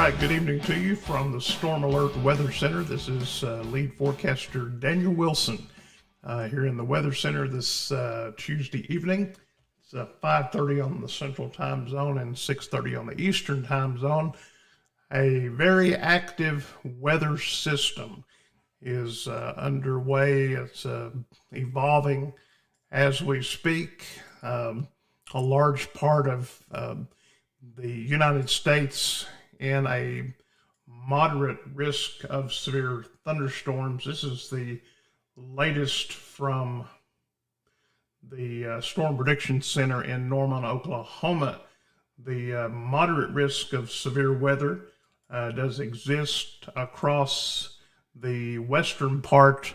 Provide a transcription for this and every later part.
right, good evening to you from the Storm Alert Weather Center. This is lead forecaster Daniel Wilson here in the Weather Center this Tuesday evening. It's 5:30 on the Central Time Zone and 6:30 on the Eastern Time Zone. A very active weather system is underway. It's evolving as we speak. A large part of the United States in a moderate risk of severe thunderstorms. This is the latest from the Storm Prediction Center in Norman, Oklahoma. The moderate risk of severe weather does exist across the western part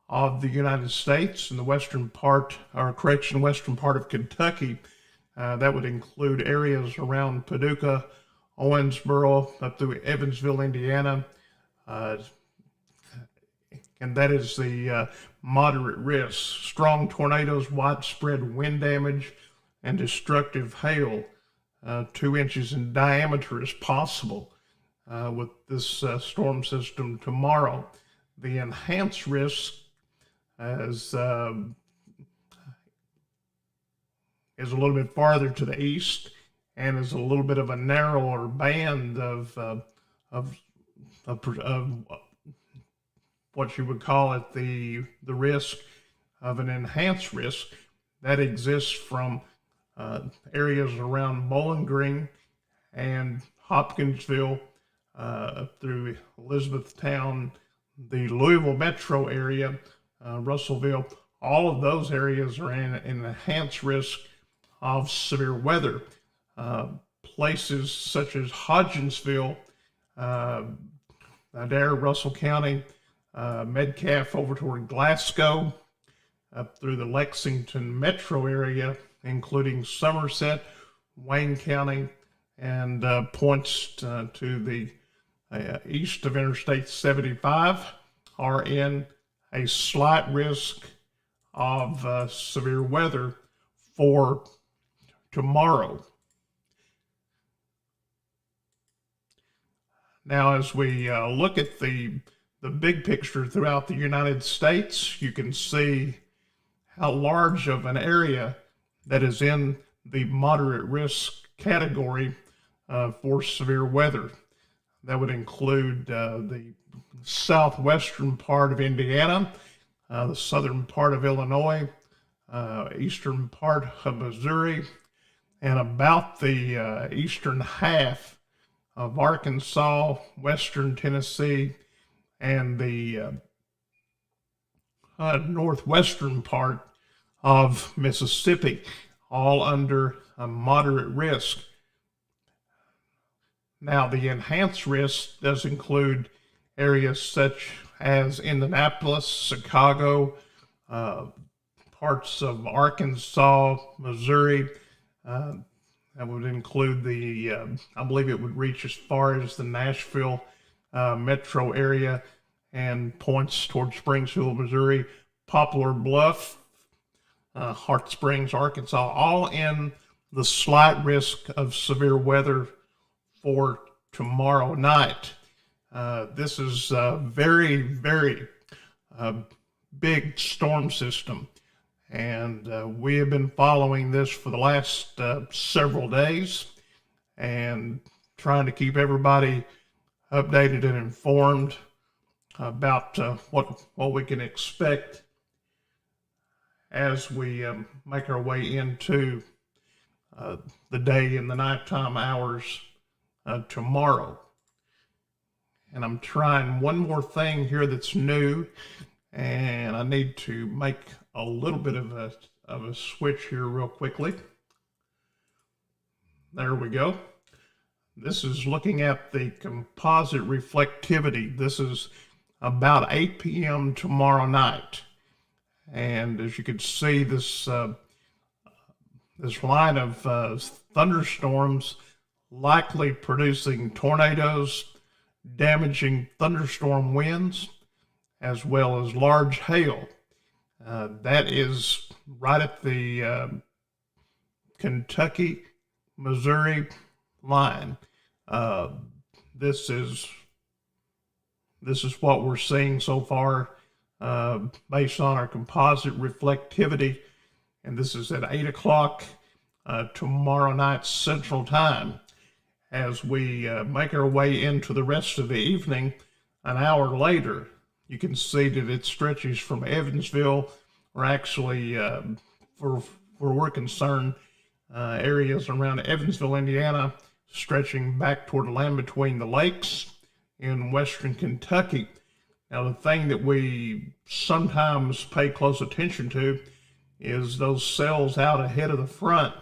of the United States and the western part of Kentucky. That would include areas around Paducah, Owensboro, up through Evansville, Indiana, and that is the moderate risk. Strong tornadoes, widespread wind damage, and destructive hail, 2 inches in diameter is possible with this storm system tomorrow. The enhanced risk is a little bit farther to the east and is a little bit of a narrower band of what you would call it the risk of an enhanced risk that exists from areas around Bowling Green and Hopkinsville through Elizabethtown, the Louisville metro area, Russellville. All of those areas are in an enhanced risk of severe weather. Places such as Hodgensville, Adair, Russell County, Metcalfe over toward Glasgow, up through the Lexington metro area, including Somerset, Wayne County, and points to the east of Interstate 75 are in a slight risk of severe weather for tomorrow. Now, as we look at the big picture throughout the United States, you can see how large of an area that is in the moderate risk category for severe weather. That would include the southwestern part of Indiana, the southern part of Illinois, eastern part of Missouri, and about the eastern half of Arkansas, western Tennessee, and the northwestern part of Mississippi, all under a moderate risk. Now, the enhanced risk does include areas such as Indianapolis, Chicago, parts of Arkansas, Missouri. That would include I believe it would reach as far as the Nashville metro area and points towards Springfield, Missouri, Poplar Bluff, Hart Springs, Arkansas, all in the slight risk of severe weather for tomorrow night. This is a very, very big storm system. And we have been following this for the last several days and trying to keep everybody updated and informed about what we can expect as we make our way into the day and the nighttime hours tomorrow. And I'm trying one more thing here that's new, and I need to make a little bit of a switch here real quickly. There we go. This is looking at the composite reflectivity. This is about 8 p.m. tomorrow night. And as you can see, this line of thunderstorms likely producing tornadoes, damaging thunderstorm winds, as well as large hail. That is right at the Kentucky, Missouri line. this is what we're seeing so far, based on our composite reflectivity. And this is at 8 o'clock tomorrow night Central Time. As we make our way into the rest of the evening, an hour later, you can see that it stretches from Evansville, or actually, for where we're concerned, areas around Evansville, Indiana, stretching back toward the land between the lakes in western Kentucky. Now, the thing that we sometimes pay close attention to is those cells out ahead of the front.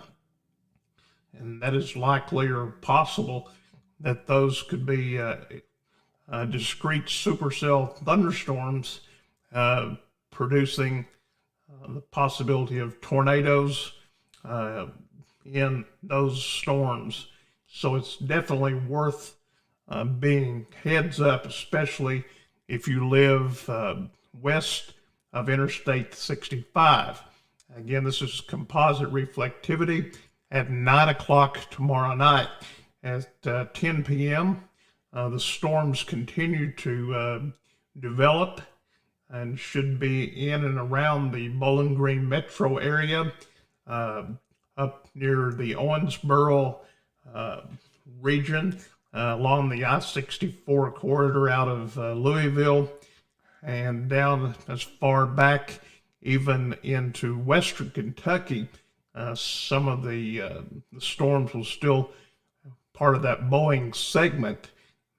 And that is likely or possible that those could be discrete supercell thunderstorms producing the possibility of tornadoes in those storms. So it's definitely worth being heads up, especially if you live west of Interstate 65. Again, this is composite reflectivity at 9 o'clock tomorrow night. At 10 p.m., the storms continue to develop and should be in and around the Bowling Green metro area, up near the Owensboro region, along the I-64 corridor out of Louisville, and down as far back even into western Kentucky. Some of the storms will still part of that Boeing segment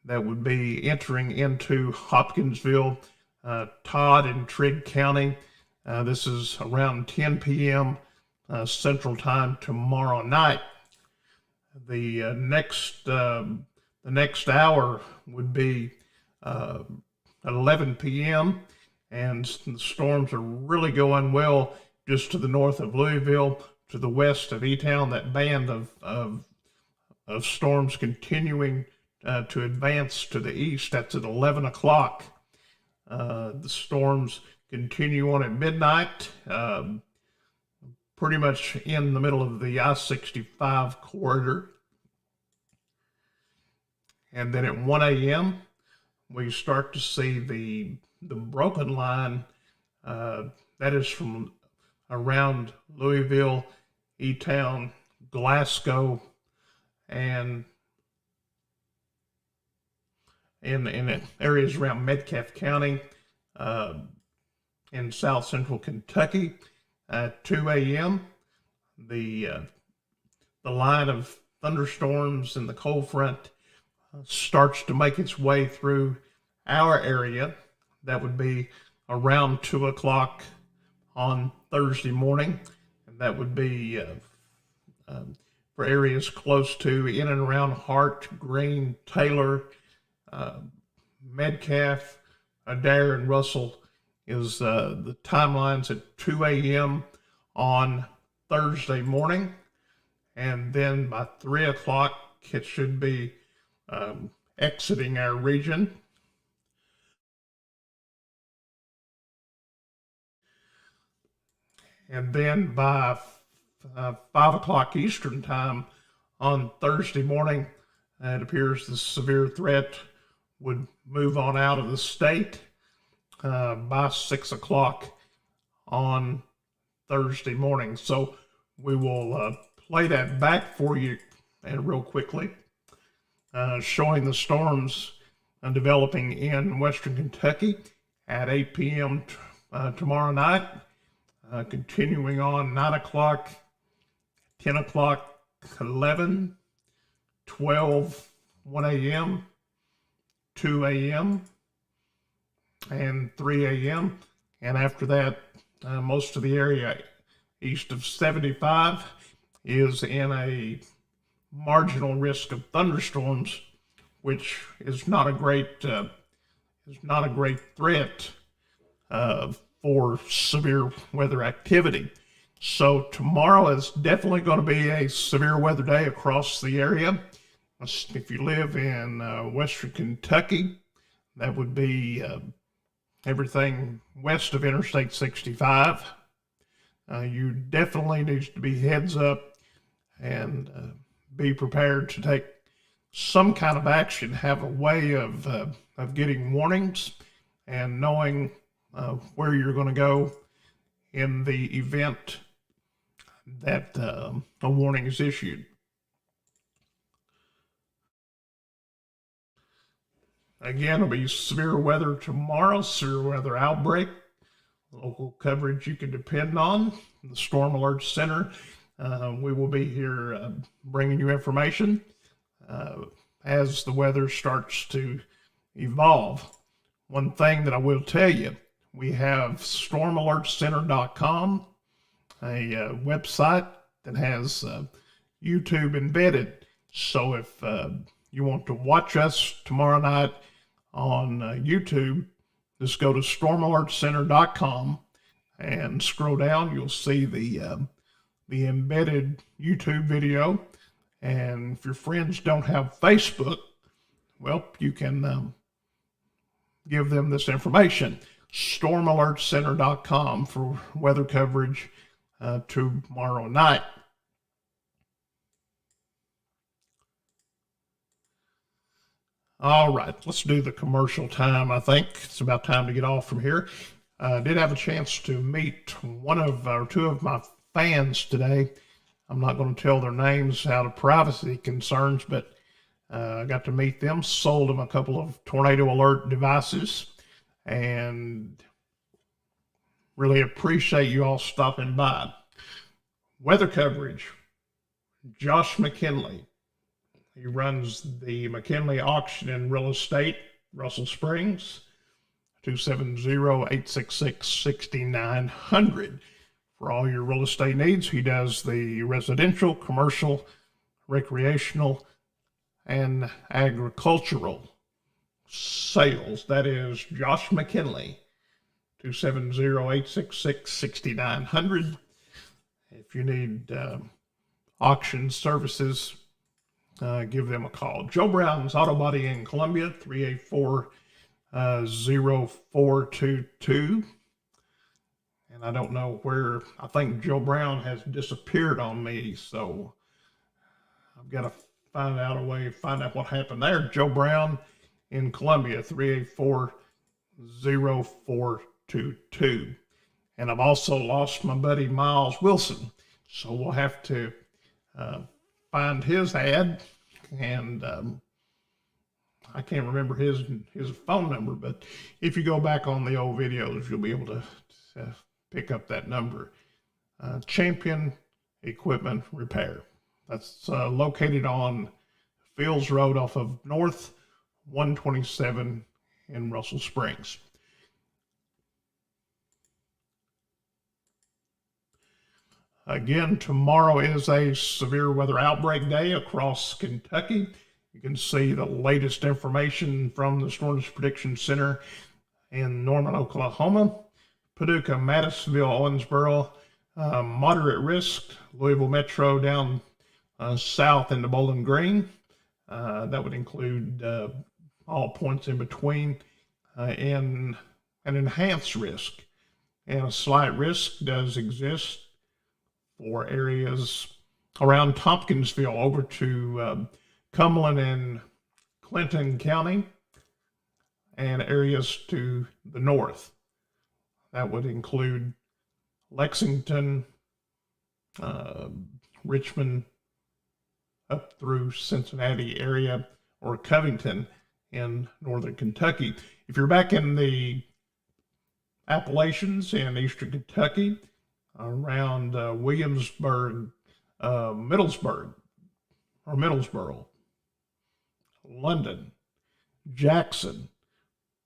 that would be entering into Hopkinsville, Todd, and Trigg County. This is around 10 p.m. Central Time tomorrow night. The next hour would be at 11 p.m. and the storms are really going well just to the north of Louisville, to the west of E-Town. That band of storms continuing to advance to the east. That's at 11 o'clock. The storms continue on at midnight, pretty much in the middle of the I-65 corridor. And then at 1 a.m., we start to see the broken line, that is from around Louisville, E-Town, Glasgow, and in areas around Metcalfe County, in south central Kentucky. At 2 a.m., the line of thunderstorms in the cold front starts to make its way through our area. That would be around 2 o'clock on Thursday morning, and that would be for areas close to in and around Hart, Green, Taylor, Metcalfe, Adair, and Russell. Is the timelines at 2 a.m. on Thursday morning, and then by 3 o'clock it should be exiting our region. And then by 5 o'clock Eastern Time on Thursday morning, it appears the severe threat would move on out of the state. By 6 o'clock on Thursday morning. So we will play that back for you real quickly, showing the storms developing in western Kentucky at 8 p.m. Tomorrow night, continuing on 9 o'clock, 10 o'clock, 11, 12, 1 a.m., 2 a.m., and 3 a.m. And after that, most of the area east of 75 is in a marginal risk of thunderstorms, which is not a great threat for severe weather activity. So tomorrow is definitely going to be a severe weather day across the area. If you live in western Kentucky, that would be everything west of Interstate 65. You definitely need to be heads up and be prepared to take some kind of action, have a way of getting warnings and knowing where you're going to go in the event that a warning is issued. Again, it'll be severe weather tomorrow, severe weather outbreak, local coverage you can depend on. The Storm Alert Center, we will be here bringing you information as the weather starts to evolve. One thing that I will tell you, we have stormalertcenter.com, a website that has YouTube embedded. So if you want to watch us tomorrow night on YouTube, just go to stormalertcenter.com and scroll down. You'll see the embedded YouTube video. And if your friends don't have Facebook, well, you can give them this information. stormalertcenter.com for weather coverage tomorrow night. All right, let's do the commercial time. I think it's about time to get off from here. I did have a chance to meet one of or two of my fans today. I'm not going to tell their names out of privacy concerns, but I got to meet them, sold them a couple of tornado alert devices, and really appreciate you all stopping by. Weather coverage, Josh McKinley. He runs the McKinley Auction and Real Estate, Russell Springs, 270-866-6900. For all your real estate needs, he does the residential, commercial, recreational, and agricultural sales. That is Josh McKinley, 270-866-6900. If you need auction services, give them a call. Joe Brown's Auto Body in Columbia, 384-0422. And I don't know where, I think Joe Brown has disappeared on me, so I've got to find out what happened there. Joe Brown in Columbia, 384-0422. And I've also lost my buddy Miles Wilson, so we'll have to find his ad, and I can't remember his phone number, but if you go back on the old videos, you'll be able to pick up that number. Champion Equipment Repair. That's located on Fields Road off of North 127 in Russell Springs. Again, tomorrow is a severe weather outbreak day across Kentucky. You can see the latest information from the Storm Prediction Center in Norman, Oklahoma. Paducah, Madisonville, Owensboro, moderate risk. Louisville Metro down south into Bowling Green. That would include all points in between, and an enhanced risk. And a slight risk does exist for areas around Tompkinsville over to Cumberland and Clinton County, and areas to the north. That would include Lexington, Richmond, up through Cincinnati area, or Covington in northern Kentucky. If you're back in the Appalachians in eastern Kentucky, around Williamsburg, Middlesboro, London, Jackson,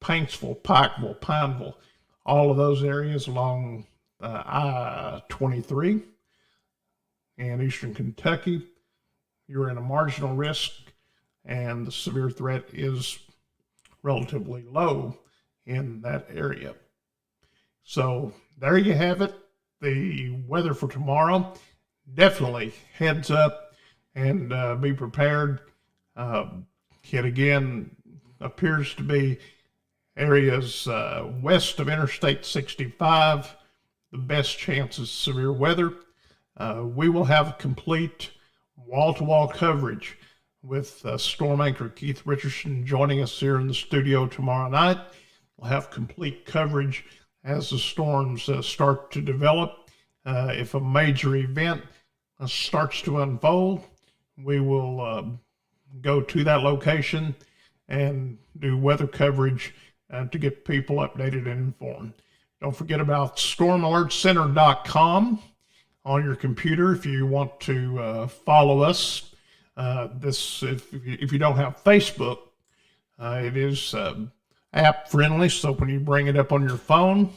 Paintsville, Pikeville, Pineville, all of those areas along I-23 and eastern Kentucky, you're in a marginal risk, and the severe threat is relatively low in that area. So there you have it. The weather for tomorrow. Definitely heads up and be prepared. It again appears to be areas west of Interstate 65, the best chance of severe weather. We will have complete wall-to-wall coverage with storm anchor Keith Richardson joining us here in the studio tomorrow night. We'll have complete coverage as the storms start to develop. If a major event starts to unfold, we will go to that location and do weather coverage to get people updated and informed. Don't forget about stormalertcenter.com on your computer if you want to follow us. If you don't have Facebook, it is app friendly, so when you bring it up on your phone,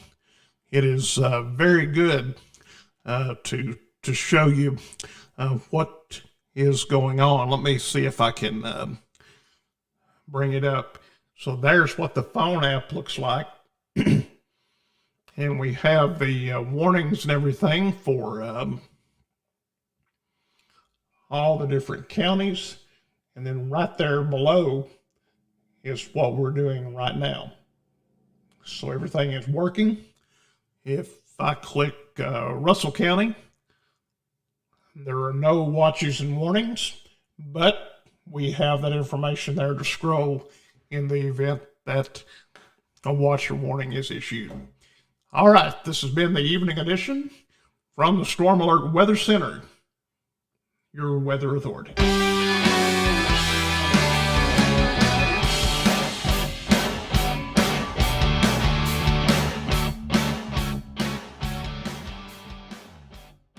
it is very good to show you what is going on. Let me see if I can bring it up. So there's what the phone app looks like. And we have the warnings and everything for all the different counties. And then right there below is what we're doing right now. So everything is working. If I click Russell County, there are no watches and warnings, but we have that information there to scroll in the event that a watch or warning is issued. All right, this has been the evening edition from the Storm Alert Weather Center, your weather authority.